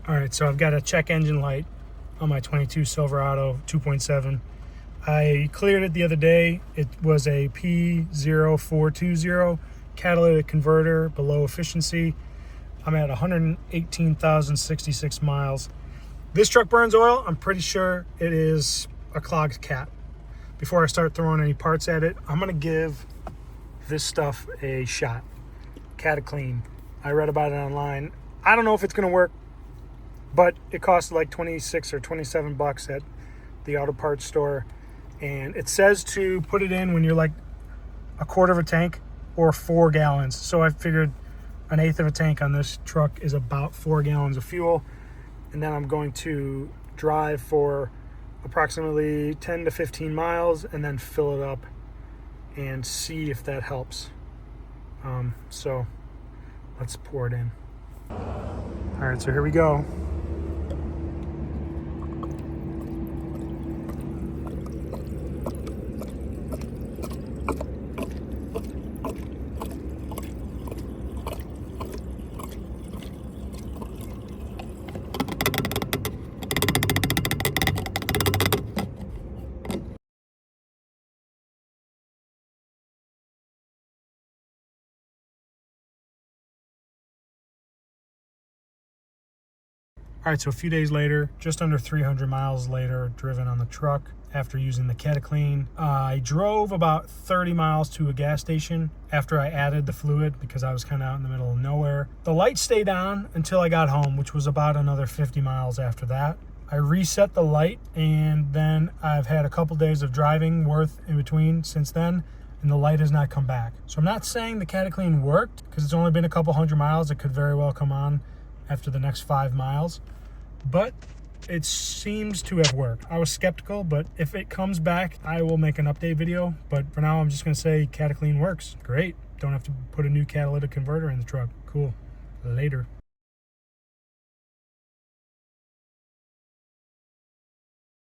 All right, so I've got a check engine light on my 22 Silverado 2.7. I cleared it the other day. It was a P0420 catalytic converter below efficiency. I'm at 118,066 miles. This truck burns oil. I'm pretty sure it is a clogged cat. Before I start throwing any parts at it, I'm gonna give this stuff a shot. CataClean. I read about it online. I don't know if it's gonna work, but it costs like 26 or 27 bucks at the auto parts store. And it says to put it in when you're like a quarter of a tank or 4 gallons. So I figured an eighth of a tank on this truck is about 4 gallons of fuel. And then I'm going to drive for approximately 10 to 15 miles and then fill it up and see if that helps. So let's pour it in. All right, so here we go. All right, so a few days later, just under 300 miles later, driven on the truck after using the CataClean. I drove about 30 miles to a gas station after I added the fluid because I was kind of out in the middle of nowhere. The light stayed on until I got home, which was about another 50 miles after that. I reset the light, and then I've had a couple days of driving worth in between since then, and the light has not come back. So I'm not saying the CataClean worked because it's only been a couple hundred miles. It could very well come on after the next 5 miles, but it seems to have worked. I was skeptical, but if it comes back, I will make an update video. But for now, I'm just gonna say CataClean works. Great. Don't have to put a new catalytic converter in the truck. Cool. Later.